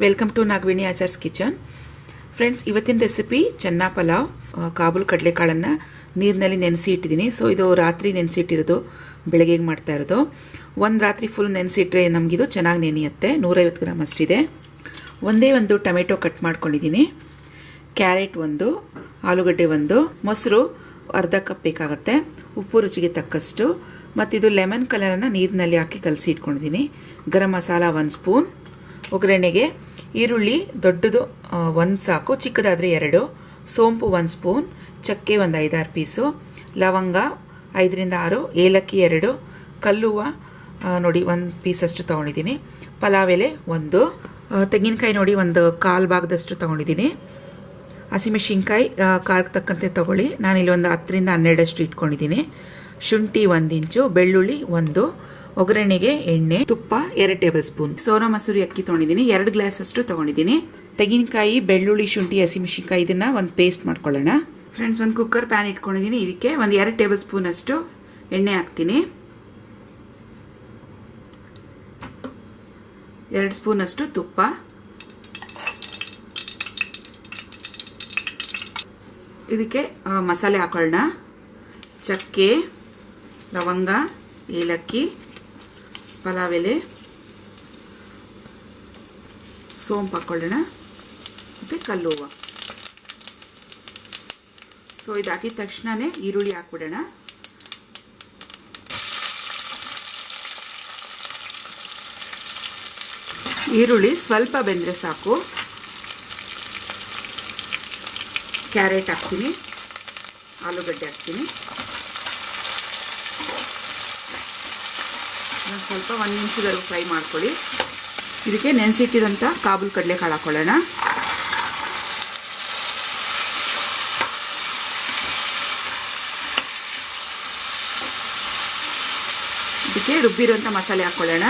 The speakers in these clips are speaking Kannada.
Welcome to Nagaveni Achar's kitchen. Friends, ಇವತ್ತಿನ ರೆಸಿಪಿ ಚನ್ನಾ ಪಲಾವ್. ಕಾಬೂಲ್ ಕಡಲೆಕಾಳನ್ನು ನೀರಿನಲ್ಲಿ ನೆನೆಸಿ ಇಟ್ಟಿದ್ದೀನಿ. ಸೊ ಇದು ರಾತ್ರಿ ನೆನೆಸಿಟ್ಟಿರೋದು, ಬೆಳಗ್ಗೆಗೆ ಮಾಡ್ತಾ ಇರೋದು. ಒಂದು ರಾತ್ರಿ ಫುಲ್ ನೆನೆಸಿಟ್ರೆ ನಮಗಿದು ಚೆನ್ನಾಗಿ ನೆನೆಯುತ್ತೆ. 150 ಗ್ರಾಮ್ ಅಷ್ಟಿದೆ. ಒಂದೇ ಒಂದು ಟೊಮೆಟೊ ಕಟ್ ಮಾಡ್ಕೊಂಡಿದ್ದೀನಿ, ಕ್ಯಾರೆಟ್ ಒಂದು, ಆಲೂಗಡ್ಡೆ ಒಂದು, ಮೊಸರು ಅರ್ಧ ಕಪ್ ಬೇಕಾಗುತ್ತೆ, ಉಪ್ಪು ರುಚಿಗೆ ತಕ್ಕಷ್ಟು, ಮತ್ತಿದು ಲೆಮನ್ ಕಲರನ್ನು ನೀರಿನಲ್ಲಿ ಹಾಕಿ ಕಲಸಿ ಇಟ್ಕೊಂಡಿದ್ದೀನಿ. ಗರಂ ಮಸಾಲ 1 ಸ್ಪೂನ್, ಒಗ್ಗರಣೆಗೆ ಈರುಳ್ಳಿ ದೊಡ್ಡದು 1 ಸಾಕು, ಚಿಕ್ಕದಾದರೆ 2, ಸೋಂಪು 1 ಸ್ಪೂನ್, ಚಕ್ಕೆ ಒಂದು 5-6 ಪೀಸು, ಲವಂಗ 5ರಿಂದ 6, ಏಲಕ್ಕಿ 2, ಕಲ್ಲುವ ನೋಡಿ 1 ಪೀಸಷ್ಟು ತೊಗೊಂಡಿದ್ದೀನಿ, ಪಲಾವ್ ಎಲೆ 1, ತೆಂಗಿನಕಾಯಿ ನೋಡಿ ಒಂದು 1/4 ಭಾಗದಷ್ಟು ತೊಗೊಂಡಿದ್ದೀನಿ, ಹಸಿಮೆಣಸಿನ್ಕಾಯಿ ಖಾರಕ್ಕೆ ತಕ್ಕಂತೆ ತೊಗೊಳ್ಳಿ, ನಾನಿಲ್ಲಿ ಒಂದು 10ರಿಂದ 12 ಇಟ್ಕೊಂಡಿದ್ದೀನಿ, ಶುಂಠಿ 1 ಇಂಚು, ಬೆಳ್ಳುಳ್ಳಿ 1, ಒಗ್ಗರಣೆಗೆ ಎಣ್ಣೆ, ತುಪ್ಪ 2 ಟೇಬಲ್ ಸ್ಪೂನ್, ಸೋನಾ ಮಸೂರಿ ಅಕ್ಕಿ ತೊಗೊಂಡಿದ್ದೀನಿ 2 ಗ್ಲಾಸ್ ಅಷ್ಟು ತೊಗೊಂಡಿದ್ದೀನಿ. ತೆಂಗಿನಕಾಯಿ, ಬೆಳ್ಳುಳ್ಳಿ, ಶುಂಠಿ, ಹಸಿಮೆಣಸಿನ್ಕಾಯಿ ಇದನ್ನು ಒಂದು ಪೇಸ್ಟ್ ಮಾಡ್ಕೊಳ್ಳೋಣ. ಫ್ರೆಂಡ್ಸ್, ಒಂದು ಕುಕ್ಕರ್ ಪ್ಯಾನ್ ಇಟ್ಕೊಂಡಿದ್ದೀನಿ. ಇದಕ್ಕೆ ಒಂದು 2 ಟೇಬಲ್ ಸ್ಪೂನ್ ಅಷ್ಟು ಎಣ್ಣೆ ಹಾಕ್ತೀನಿ, 2 ಸ್ಪೂನ್ ಅಷ್ಟು ತುಪ್ಪ, ಇದಕ್ಕೆ ಮಸಾಲೆ ಹಾಕೊಳ್ಳೋಣ. ಚಕ್ಕೆ, ಲವಂಗ, ಏಲಕ್ಕಿ, ಪಲಾವ್ ಎಲೆ, ಸೋಂಪು ಹಾಕೊಳ್ಳೋಣ, ಮತ್ತು ಕಲ್ಲು ಹೂವು. ಸೊ ಇದು ಹಾಕಿದ ತಕ್ಷಣವೇ ಈರುಳ್ಳಿ ಹಾಕ್ಬಿಡೋಣ. ಈರುಳ್ಳಿ ಸ್ವಲ್ಪ ಬೆಂದರೆ ಸಾಕು. ಕ್ಯಾರೆಟ್ ಹಾಕ್ತೀನಿ, ಆಲೂಗಡ್ಡೆ ಹಾಕ್ತೀನಿ, ಸ್ವಲ್ಪ 1 ನಿಮಿಷದವರೆಗೂ ಫ್ರೈ ಮಾಡ್ಕೊಳ್ಳಿ. ಇದಕ್ಕೆ ನೆನೆಸಿಟ್ಟಿರೋಂಥ ಕಾಬೂಲ್ ಕಡಲೆಕಾಳು ಹಾಕೊಳ್ಳೋಣ. ಇದಕ್ಕೆ ರುಬ್ಬಿರುವಂಥ ಮಸಾಲೆ ಹಾಕ್ಕೊಳ್ಳೋಣ.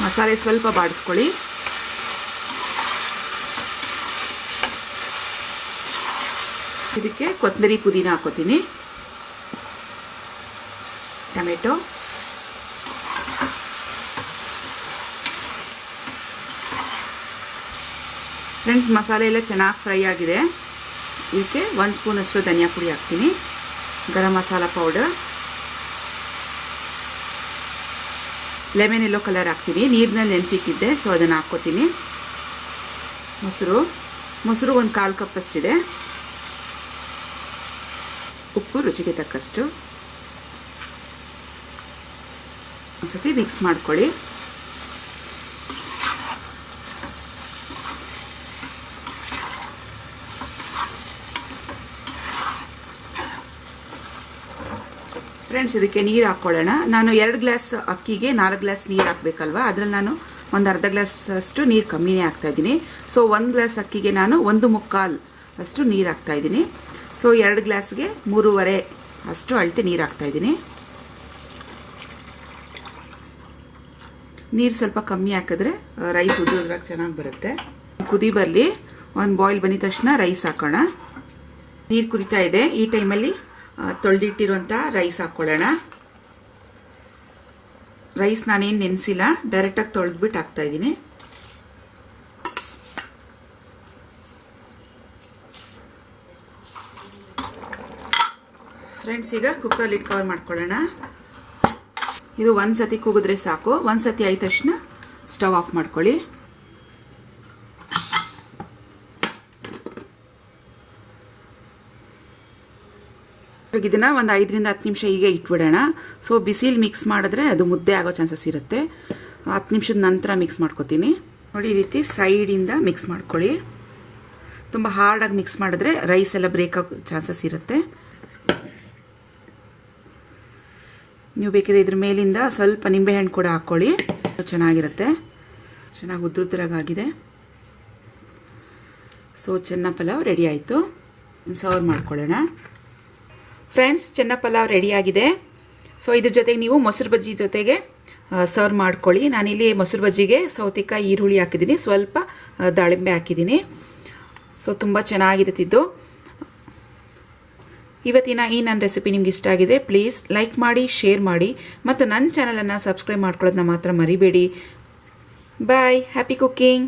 ಮಸಾಲೆ ಸ್ವಲ್ಪ ಬಾಡಿಸ್ಕೊಳ್ಳಿ. ಇದಕ್ಕೆ ಕೊತ್ತಂಬರಿ, ಪುದೀನ ಹಾಕೋತೀನಿ, ಟೊಮೆಟೊ, ಫ್ರೆಂಡ್ಸ್ ಮಸಾಲೆ ಎಲ್ಲ ಚೆನ್ನಾಗಿ ಫ್ರೈ ಆಗಿದೆ. ಇದಕ್ಕೆ 1 ಸ್ಪೂನ್ ಅಷ್ಟು ಧನಿಯಾ ಪುಡಿ ಹಾಕ್ತೀನಿ, garam masala powder, lemon yellow colour ಹಾಕ್ತೀನಿ, ನೀರಿನಲ್ಲಿ ನೆನೆಸಿಟ್ಟಿದ್ದೆ, ಸೊ ಅದನ್ನು ಹಾಕ್ಕೋತೀನಿ. ಮೊಸರು ಒಂದು 1/4 ಕಪ್ ಅಷ್ಟಿದೆ, ಉಪ್ಪು ರುಚಿಗೆ ತಕ್ಕಷ್ಟು, ಒಂದ್ಸತಿ ಮಿಕ್ಸ್ ಮಾಡ್ಕೊಳ್ಳಿ. ಫ್ರೆಂಡ್ಸ್, ಇದಕ್ಕೆ ನೀರು ಹಾಕ್ಕೊಳ್ಳೋಣ. ನಾನು 2 ಗ್ಲಾಸ್ ಅಕ್ಕಿಗೆ 4 ಗ್ಲಾಸ್ ನೀರು ಹಾಕಬೇಕಲ್ವಾ, ಅದರಲ್ಲಿ ನಾನು ಒಂದು ಅರ್ಧ ಗ್ಲಾಸ್ ಅಷ್ಟು ನೀರು ಕಮ್ಮಿನೇ ಹಾಕ್ತಾಯಿದ್ದೀನಿ. ಸೊ 1 ಗ್ಲಾಸ್ ಅಕ್ಕಿಗೆ ನಾನು 1/4 ಅಷ್ಟು ನೀರು ಹಾಕ್ತಾಯಿದ್ದೀನಿ. ಸೊ 2 ಗ್ಲಾಸ್ಗೆ 3.5 ಅಷ್ಟು ಅಳತೆ ನೀರು ಹಾಕ್ತಾಯಿದ್ದೀನಿ. ನೀರು ಸ್ವಲ್ಪ ಕಮ್ಮಿ ಹಾಕಿದ್ರೆ ರೈಸ್ ಉದ್ರಾಗ ಚೆನ್ನಾಗಿ ಬರುತ್ತೆ. ಕುದಿ ಬರಲಿ, ಒಂದು ಬಾಯ್ಲ್ ಬಂದಿದ ತಕ್ಷಣ ರೈಸ್ ಹಾಕೋಣ. ನೀರು ಕುದಿತಾ ಇದೆ, ಈ ಟೈಮಲ್ಲಿ ತೊಳೆದಿಟ್ಟಿರುವಂಥ ರೈಸ್ ಹಾಕ್ಕೊಳ್ಳೋಣ. ರೈಸ್ ನಾನೇನು ನೆನೆಸಿಲ್ಲ, ಡೈರೆಕ್ಟಾಗಿ ತೊಳೆದ್ಬಿಟ್ಟು ಹಾಕ್ತಾಯಿದ್ದೀನಿ. ಫ್ರೆಂಡ್ಸ್, ಈಗ ಕುಕ್ಕರ್ ಲಿಡ್ ಕವರ್ ಮಾಡ್ಕೊಳ್ಳೋಣ. ಇದು 1 ಸತಿ ಕೂಗಿದ್ರೆ ಸಾಕು. 1 ಸತಿ ಆದ ತಕ್ಷಣ ಸ್ಟವ್ ಆಫ್ ಮಾಡ್ಕೊಳ್ಳಿ. ಇದನ್ನು ಒಂದು 5ರಿಂದ 10 ನಿಮಿಷ ಹೀಗೆ ಇಟ್ಬಿಡೋಣ. ಸೊ ಬಿಸಿಲು ಮಿಕ್ಸ್ ಮಾಡಿದ್ರೆ ಅದು ಮುದ್ದೆ ಆಗೋ ಚಾನ್ಸಸ್ ಇರುತ್ತೆ. 10 ನಿಮಿಷದ ನಂತರ ಮಿಕ್ಸ್ ಮಾಡ್ಕೊತೀನಿ. ನೋಡಿ, ಈ ರೀತಿ ಸೈಡಿಂದ ಮಿಕ್ಸ್ ಮಾಡ್ಕೊಳ್ಳಿ. ತುಂಬ ಹಾರ್ಡಾಗಿ ಮಿಕ್ಸ್ ಮಾಡಿದ್ರೆ ರೈಸ್ ಎಲ್ಲ ಬ್ರೇಕ್ ಆಗೋ ಚಾನ್ಸಸ್ ಇರುತ್ತೆ. ನೀವು ಬೇಕಿದ್ರೆ ಇದ್ರ ಮೇಲಿಂದ ಸ್ವಲ್ಪ ನಿಂಬೆಹಣ್ಣು ಕೂಡ ಹಾಕ್ಕೊಳ್ಳಿ, ಚೆನ್ನಾಗಿರುತ್ತೆ. ಚೆನ್ನಾಗಿ ಉದ್ರುದ್ರಾಗಿದೆ. ಸೊ ಚನ್ನಾ ಪಲಾವ್ ರೆಡಿ ಆಯಿತು. ಸರ್ವ್ ಮಾಡ್ಕೊಳ್ಳೋಣ. ಫ್ರೆಂಡ್ಸ್, ಚನ್ನಾ ಪಲಾವ್ ರೆಡಿಯಾಗಿದೆ. ಸೊ ಇದ್ರ ಜೊತೆಗೆ ನೀವು ಮೊಸರು ಬಜ್ಜಿ ಜೊತೆಗೆ ಸರ್ವ್ ಮಾಡ್ಕೊಳ್ಳಿ. ನಾನಿಲ್ಲಿ ಮೊಸರು ಬಜ್ಜಿಗೆ ಸೌತೆಕಾಯಿ, ಈರುಳ್ಳಿ ಹಾಕಿದ್ದೀನಿ, ಸ್ವಲ್ಪ ದಾಳಿಂಬೆ ಹಾಕಿದ್ದೀನಿ. ಸೊ ತುಂಬ ಚೆನ್ನಾಗಿರುತ್ತಿದ್ದು. ಇವತ್ತಿನ ಈ ನನ್ನ ರೆಸಿಪಿ ನಿಮ್ಗೆ ಇಷ್ಟ ಆಗಿದೆ ಪ್ಲೀಸ್ ಲೈಕ್ ಮಾಡಿ, ಶೇರ್ ಮಾಡಿ ಮತ್ತು ನನ್ನ ಚಾನಲನ್ನು ಸಬ್ಸ್ಕ್ರೈಬ್ ಮಾಡ್ಕೊಳ್ಳೋದನ್ನ ಮಾತ್ರ ಮರಿಬೇಡಿ. ಬಾಯ್, ಹ್ಯಾಪಿ ಕುಕ್ಕಿಂಗ್.